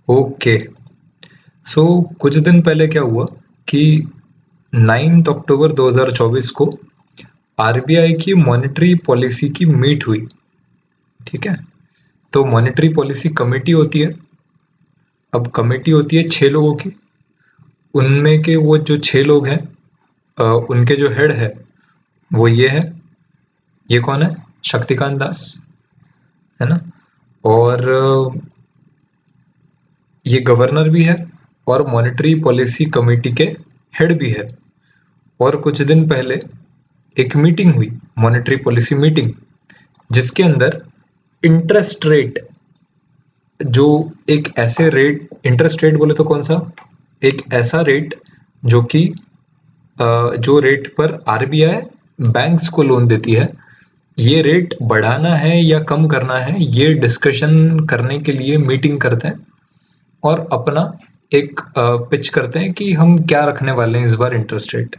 Okay. सो कुछ दिन पहले क्या हुआ कि 9 अक्टूबर 2024 को आरबीआई की मॉनेटरी पॉलिसी की मीट हुई। ठीक है, तो मॉनेटरी पॉलिसी कमेटी होती है। अब कमेटी होती है 6 लोगों की। उनमें के वो जो 6 लोग हैं, उनके जो हेड है वो ये है। ये कौन है? शक्तिकांत दास, है ना। और ये गवर्नर भी है और मॉनेटरी पॉलिसी कमेटी के हेड भी है। और कुछ दिन पहले एक मीटिंग हुई, मॉनेटरी पॉलिसी मीटिंग, जिसके अंदर इंटरेस्ट रेट, जो एक ऐसे रेट, इंटरेस्ट रेट बोले तो कौन सा, एक ऐसा रेट जो कि जो रेट पर आरबीआई बैंक्स को लोन देती है, ये रेट बढ़ाना है या कम करना है, ये डिस्कशन करने के लिए मीटिंग करते हैं और अपना एक पिच करते हैं कि हम क्या रखने वाले हैं इस बार इंटरेस्ट रेट।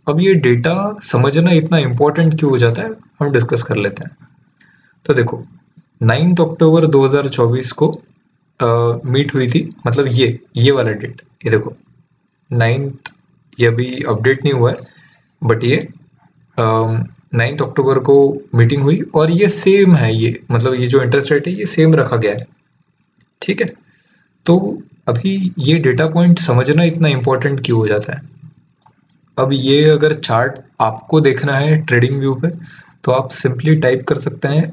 अब ये डेटा समझना इतना इम्पोर्टेंट क्यों हो जाता है, हम डिस्कस कर लेते हैं। तो देखो, 9 अक्टूबर 2024 को मीट हुई थी, मतलब ये वाला डेट, ये देखो 9th, ये अभी अपडेट नहीं हुआ है, बट ये 9 अक्टूबर को मीटिंग हुई और ये सेम है, ये मतलब ये जो इंटरेस्ट रेट है ये सेम रखा गया है। ठीक है, तो अभी ये डेटा पॉइंट समझना इतना इम्पोर्टेंट क्यों हो जाता है। अब ये अगर चार्ट आपको देखना है ट्रेडिंग व्यू पे, तो आप सिंपली टाइप कर सकते हैं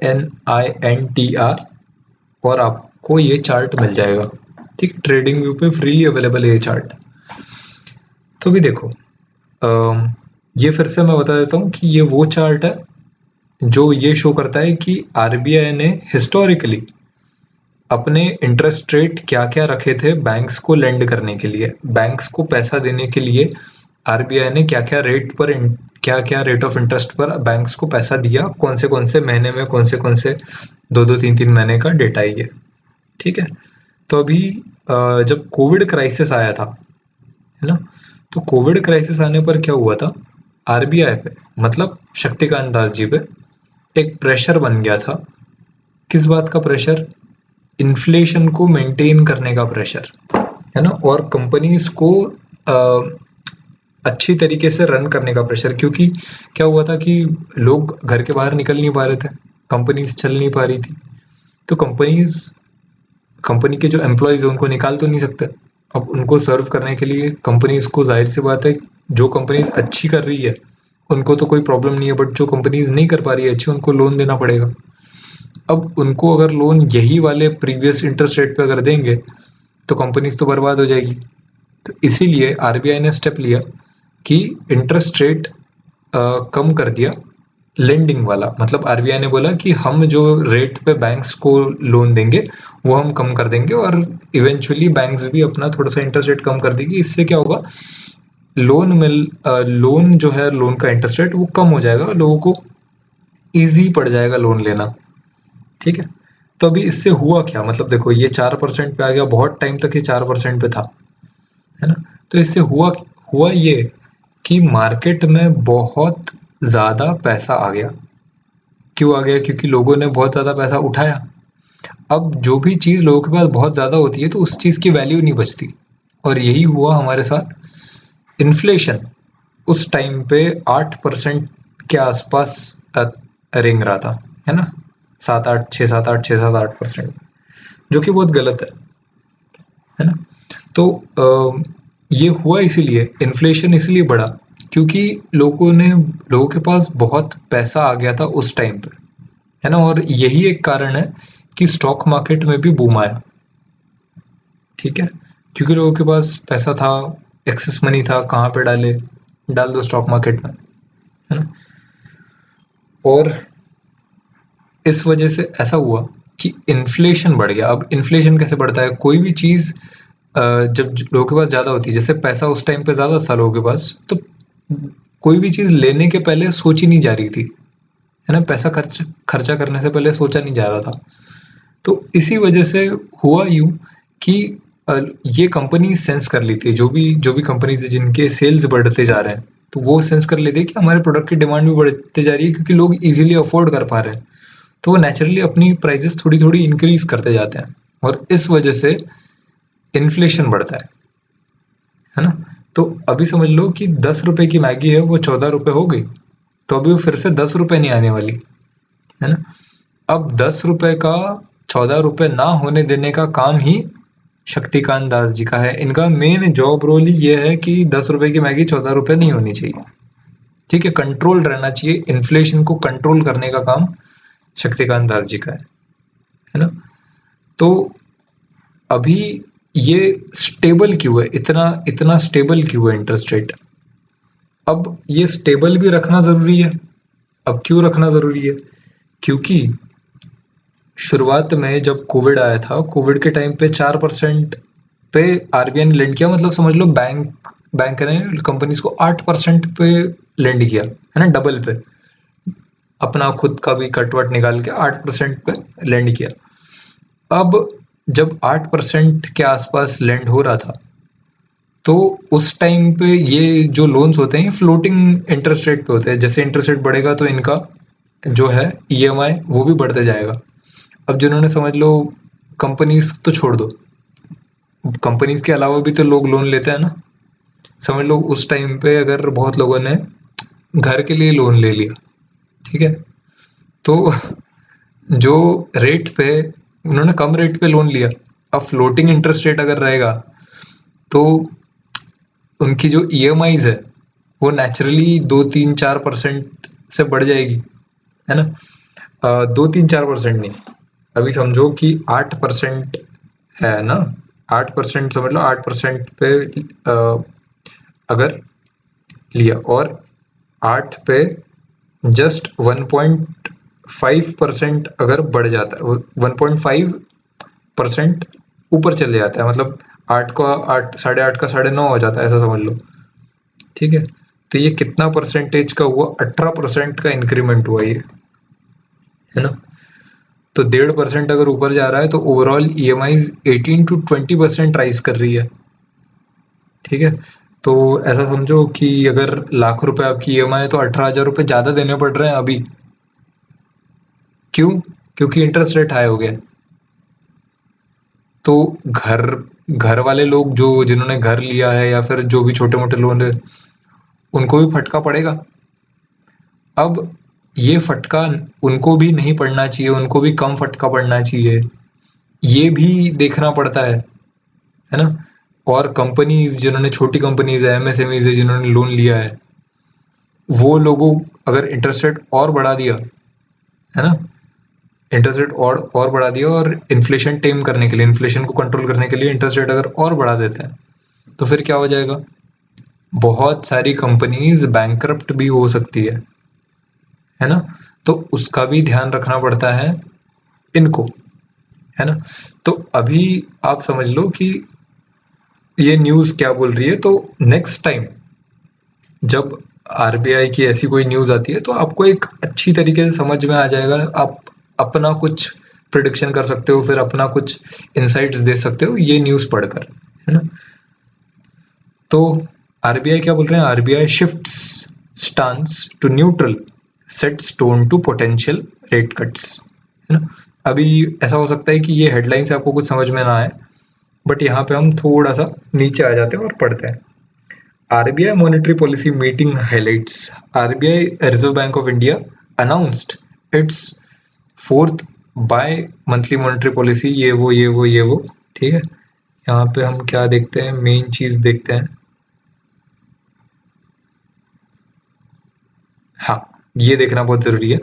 ININTR और आपको ये चार्ट मिल जाएगा। ठीक, ट्रेडिंग व्यू पे फ्रीली अवेलेबल है ये चार्ट। तो भी देखो, ये फिर से मैं बता देता हूँ कि ये वो चार्ट है जो ये शो करता है कि आरबीआई ने हिस्टोरिकली अपने इंटरेस्ट रेट क्या क्या रखे थे बैंक्स को लेंड करने के लिए, बैंक्स को पैसा देने के लिए आरबीआई ने क्या क्या रेट पर, क्या क्या रेट ऑफ इंटरेस्ट पर बैंक्स को पैसा दिया, कौन से महीने में, कौन से 2-2 3-3 महीने का डेटा है ये। ठीक है, तो अभी जब कोविड क्राइसिस आया था, है ना, तो कोविड क्राइसिस आने पर क्या हुआ था, आरबीआई पे, मतलब शक्तिकांत दास जी पे एक प्रेशर बन गया था। किस बात का प्रेशर? इन्फ्लेशन को मेंटेन करने का प्रेशर, है ना, और कंपनीज को अच्छी तरीके से रन करने का प्रेशर। क्योंकि क्या हुआ था कि लोग घर के बाहर निकल नहीं पा रहे थे, कंपनीज चल नहीं पा रही थी, तो कंपनी के जो एम्प्लॉयज है उनको निकाल तो नहीं सकते। अब उनको सर्व करने के लिए कंपनीज को, जाहिर सी बात है, जो कंपनीज अच्छी कर रही है उनको तो कोई प्रॉब्लम नहीं है, बट जो कंपनीज नहीं कर पा रही है अच्छी, उनको लोन देना पड़ेगा। अब उनको अगर लोन यही वाले प्रीवियस इंटरेस्ट रेट पे अगर देंगे तो कंपनीज तो बर्बाद हो जाएगी। तो इसीलिए आरबीआई ने स्टेप लिया कि इंटरेस्ट रेट कम कर दिया, लेंडिंग वाला, मतलब आरबीआई ने बोला कि हम जो रेट पे बैंक्स को लोन देंगे वो हम कम कर देंगे, और इवेंचुअली बैंक्स भी अपना थोड़ा सा इंटरेस्ट रेट कम कर देगी। इससे क्या होगा, लोन जो है, लोन का इंटरेस्ट रेट वो कम हो जाएगा, लोगों को इजी पड़ जाएगा लोन लेना। ठीक है, तो अभी इससे हुआ क्या, मतलब देखो ये 4% पे आ गया, बहुत टाइम तक ये 4% पे था, है ना। तो इससे हुआ हुआ ये कि मार्केट में बहुत ज़्यादा पैसा आ गया। क्यों आ गया? क्योंकि लोगों ने बहुत ज़्यादा पैसा उठाया। अब जो भी चीज़ लोगों के पास बहुत ज़्यादा होती है तो उस चीज़ की वैल्यू नहीं बचती, और यही हुआ हमारे साथ। इन्फ्लेशन उस टाइम पे 8% के आसपास रेंग रहा था, है ना, 7-8, 6-7-8, 6-7-8%, जो कि बहुत गलत है ना। तो ये हुआ इसीलिए, इन्फ्लेशन इसलिए बढ़ा क्योंकि लोगों के पास बहुत पैसा आ गया था उस टाइम पे, है ना। और यही एक कारण है कि स्टॉक मार्केट में भी बूम आया। ठीक है, क्योंकि लोगों के पास पैसा था, एक्सेस मनी था, कहाँ पे डाले, डाल दो स्टॉक मार्केट में, है ना। और इस वजह से ऐसा हुआ कि इन्फ्लेशन बढ़ गया। अब इन्फ्लेशन कैसे बढ़ता है? कोई भी चीज़ जब लोगों के पास ज़्यादा होती है, जैसे पैसा उस टाइम पे ज़्यादा था लोगों के पास, तो कोई भी चीज़ लेने के पहले सोची नहीं जा रही थी, है ना, पैसा खर्चा करने से पहले सोचा नहीं जा रहा था। तो इसी वजह से हुआ यूँ कि ये कंपनी सेंस कर ली थी, जो भी कंपनीज है जिनके सेल्स बढ़ते जा रहे हैं, तो वो सेंस कर लेते हैं कि हमारे प्रोडक्ट की डिमांड भी बढ़ती जा रही है, क्योंकि लोग इजीली अफोर्ड कर पा रहे हैं, तो वो नेचुरली अपनी प्राइजेस थोड़ी थोड़ी इंक्रीज करते जाते हैं। और इस वजह से इन्फ्लेशन बढ़ता है ना। तो अभी समझ लो कि 10 रुपए की मैगी है वो 14 रुपए हो गई, तो अभी वो फिर से 10 रुपए नहीं आने वाली, है ना। अब 10 रुपए का 14 रुपए ना होने देने का काम ही शक्तिकांत दास जी का है। इनका मेन जॉब रोल ही ये है कि 10 रुपए की मैगी 14 रुपए नहीं होनी चाहिए, ठीक है, कंट्रोल रहना चाहिए, इन्फ्लेशन को कंट्रोल करने का काम शक्तिकांत दास जी का है ना। तो अभी ये स्टेबल क्यों है, इतना इतना स्टेबल क्यों है इंटरेस्ट रेट। अब ये स्टेबल भी रखना जरूरी है। अब क्यों रखना जरूरी है, क्योंकि शुरुआत में जब कोविड आया था, कोविड के टाइम पे 4% पे आरबीआई ने लेंड किया, मतलब समझ लो बैंक ने कंपनीज को 8% पे लेंड किया, है ना, डबल पे, अपना खुद का भी कटवट निकाल के 8% पे लेंड किया। अब जब 8% के आसपास लेंड हो रहा था, तो उस टाइम पे ये जो लोन्स होते हैं फ्लोटिंग इंटरेस्ट रेट पे होते हैं, जैसे इंटरेस्ट रेट बढ़ेगा तो इनका जो है ईएमआई वो भी बढ़ते जाएगा। अब जिन्होंने समझ लो, कंपनीज तो छोड़ दो, कंपनीज के अलावा भी तो लोग लोन लेते हैं ना। समझ लो उस टाइम पे अगर बहुत लोगों ने घर के लिए लोन ले लिया, ठीक है, तो जो रेट पे उन्होंने कम रेट पे लोन लिया, अब फ्लोटिंग इंटरेस्ट रेट अगर रहेगा तो उनकी जो ईएमआईज है वो नेचुरली 2-3-4% से बढ़ जाएगी, है ना। 2-3-4% नहीं, अभी समझो कि 8% है ना, 8% समझ लो, 8% पे अगर लिया और 8 पे जस्ट 1.5% अगर बढ़ जाता है, 1.5% ऊपर चले जाता है, मतलब 8 का 8, 8.5 का 9.5 हो जाता है, ऐसा समझ लो, ठीक है। तो ये कितना परसेंटेज का हुआ, 18% का इंक्रीमेंट हुआ ये, है ना। तो 1.5% अगर ऊपर जा रहा है तो ओवरऑल ईएमआई 18-20% राइज कर रही है, ठीक है। तो ऐसा समझो कि अगर लाख रुपए आपकी ईएमआई है तो 18,000 रुपए ज्यादा देने पड़ रहे हैं अभी। क्यों, क्योंकि इंटरेस्ट रेट हाई हो गया। तो घर घर वाले लोग जो जिन्होंने घर लिया है या फिर जो भी छोटे मोटे लोन है, उनको भी फटका पड़ेगा। अब ये फटका उनको भी नहीं पड़ना चाहिए, उनको भी कम फटका पड़ना चाहिए, ये भी देखना पड़ता है ना। और कंपनीज जिन्होंने, छोटी कंपनीज है, एमएसएमईज है, जिन्होंने लोन लिया है, वो लोगों अगर इंटरेस्ट रेट और बढ़ा दिया, है ना, इंटरेस्ट रेट और बढ़ा दिया और इन्फ्लेशन टेम करने के लिए, इन्फ्लेशन को कंट्रोल करने के लिए इंटरेस्ट रेट अगर और बढ़ा देते हैं, तो फिर क्या हो जाएगा, बहुत सारी कंपनीज बैंकरप्ट भी हो सकती है ना। तो उसका भी ध्यान रखना पड़ता है इनको, है ना। तो अभी आप समझ लो कि ये न्यूज़ क्या बोल रही है, तो नेक्स्ट टाइम जब आरबीआई की ऐसी कोई न्यूज़ आती है तो आपको एक अच्छी तरीके से समझ में आ जाएगा, आप अपना कुछ प्रिडिक्शन कर सकते हो, फिर अपना कुछ इनसाइट्स दे सकते हो ये न्यूज़ पढ़कर, है ना। तो आरबीआई क्या बोल रहे हैं, RBI shifts stance to neutral, sets tone to potential rate cuts, है ना। अभी ऐसा हो सकता है कि ये हेडलाइन से आपको कुछ समझ में ना आए, बट यहाँ पे हम थोड़ा सा नीचे आ जाते हैं और पढ़ते हैं। RBI monetary policy meeting highlights. RBI Reserve Bank of India announced its fourth bi-monthly monetary policy, ये वो, ठीक है। यहाँ पे हम क्या देखते हैं, मेन चीज देखते हैं, हाँ, ये देखना बहुत जरूरी है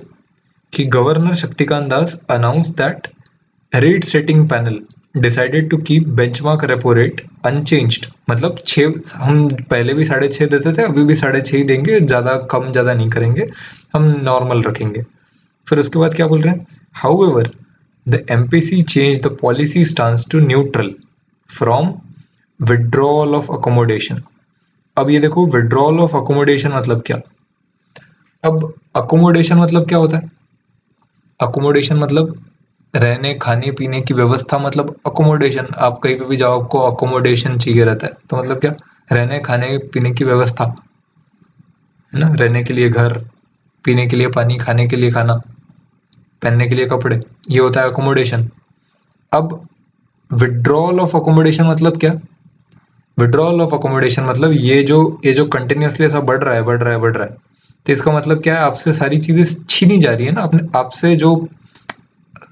कि governor Shaktikanta Das announce that rate setting panel decided to keep benchmark repo rate unchanged, मतलब 6, हम पहले भी 6.5 देते थे, अभी भी 6.5 ही देंगे, ज़्यादा कम ज़्यादा नहीं करेंगे, हम नॉर्मल रखेंगे। फिर उसके बाद क्या बोल रहे हैं, however the MPC change the policy stance to neutral from withdrawal of accommodation. अब ये देखो, विड्रॉल ऑफ अकोमोडेशन मतलब क्या। अब अकोमोडेशन मतलब क्या होता है, अकोमोडेशन मतलब रहने खाने पीने की व्यवस्था, मतलब अकोमोडेशन, आप कहीं पे भी जाओ आपको अकोमोडेशन चाहिए रहता है, तो मतलब क्या, रहने खाने पीने की व्यवस्था, है ना, रहने के लिए घर, पीने के लिए पानी, खाने के लिए खाना, पहनने के लिए कपड़े, ये होता है अकोमोडेशन। अब विड्रॉल ऑफ अकोमोडेशन मतलब क्या? विड्रॉल ऑफ अकोमोडेशन मतलब ये जो कंटिन्यूअसली ऐसा बढ़ रहा है, तो इसका मतलब क्या है? आपसे सारी चीजें छीनी जा रही है ना, अपने आपसे जो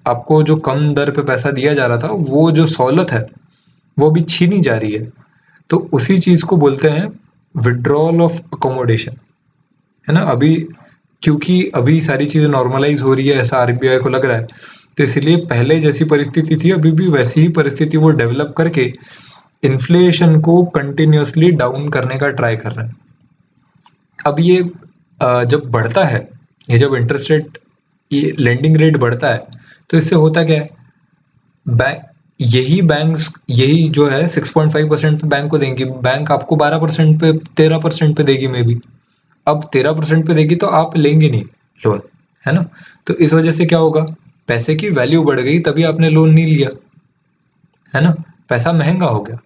आपको जो कम दर पे पैसा दिया जा रहा था, वो जो सहूलत है वो भी छीनी जा रही है। तो उसी चीज को बोलते हैं विड्रॉल ऑफ अकोमोडेशन, है ना। अभी क्योंकि अभी सारी चीजें नॉर्मलाइज हो रही है, ऐसा आरबीआई को लग रहा है, तो इसलिए पहले जैसी परिस्थिति थी अभी भी वैसी ही परिस्थिति वो डेवलप करके इन्फ्लेशन को कंटिन्यूअसली डाउन करने का ट्राई कर रहे हैं। अब ये जब बढ़ता है, ये जब इंटरेस्ट रेट, ये लेंडिंग रेट बढ़ता है, तो इससे होता क्या है? बैंक बैंक्स यही जो है 6.5% पे बैंक को देंगी, बैंक आपको 12% पे 13% पे देगी मे बी। अब 13% पे देगी तो आप लेंगे नहीं लोन, है ना। तो इस वजह से क्या होगा? पैसे की वैल्यू बढ़ गई तभी आपने लोन नहीं लिया, है ना। पैसा महंगा हो गया।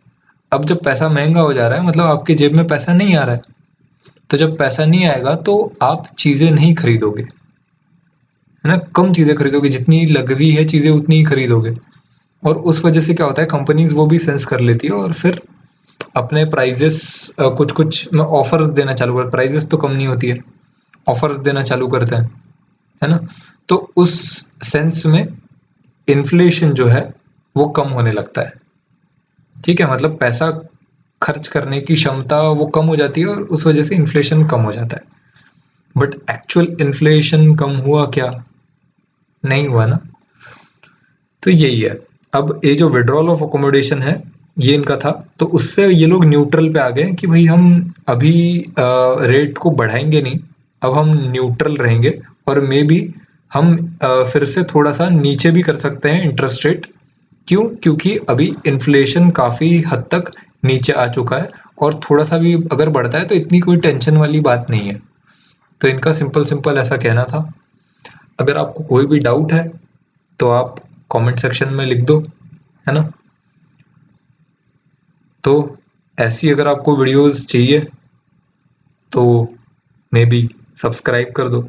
अब जब पैसा महंगा हो जा रहा है मतलब आपकी जेब में पैसा नहीं आ रहा है, तो जब पैसा नहीं आएगा तो आप चीजें नहीं खरीदोगे, है ना। कम चीजें खरीदोगे, जितनी लग रही है चीजें उतनी ही खरीदोगे। और उस वजह से क्या होता है, कंपनीज वो भी सेंस कर लेती है और फिर अपने प्राइजेस कुछ कुछ ऑफर्स देना चालू कर, प्राइजेस तो कम नहीं होती है, ऑफर्स देना चालू करते हैं, है ना। तो उस सेंस में इन्फ्लेशन जो है वो कम होने लगता है। ठीक है, मतलब पैसा खर्च करने की क्षमता वो कम हो जाती है और उस वजह से इन्फ्लेशन कम हो जाता है। बट एक्चुअल इन्फ्लेशन कम हुआ क्या? नहीं हुआ ना। तो यही है। अब ये जो विड्रॉल ऑफ अकोमोडेशन है, ये इनका था, तो उससे ये लोग न्यूट्रल पे आ गए कि भाई हम अभी रेट को बढ़ाएंगे नहीं, अब हम न्यूट्रल रहेंगे। और मे बी हम फिर से थोड़ा सा नीचे भी कर सकते हैं इंटरेस्ट रेट। क्यों? क्योंकि अभी इन्फ्लेशन काफी हद तक नीचे आ चुका है और थोड़ा सा भी अगर बढ़ता है तो इतनी कोई टेंशन वाली बात नहीं है। तो इनका सिंपल सिंपल ऐसा कहना था। अगर आपको कोई भी डाउट है तो आप कमेंट सेक्शन में लिख दो, है ना। तो ऐसी अगर आपको वीडियोस चाहिए तो मे बी सब्सक्राइब कर दो।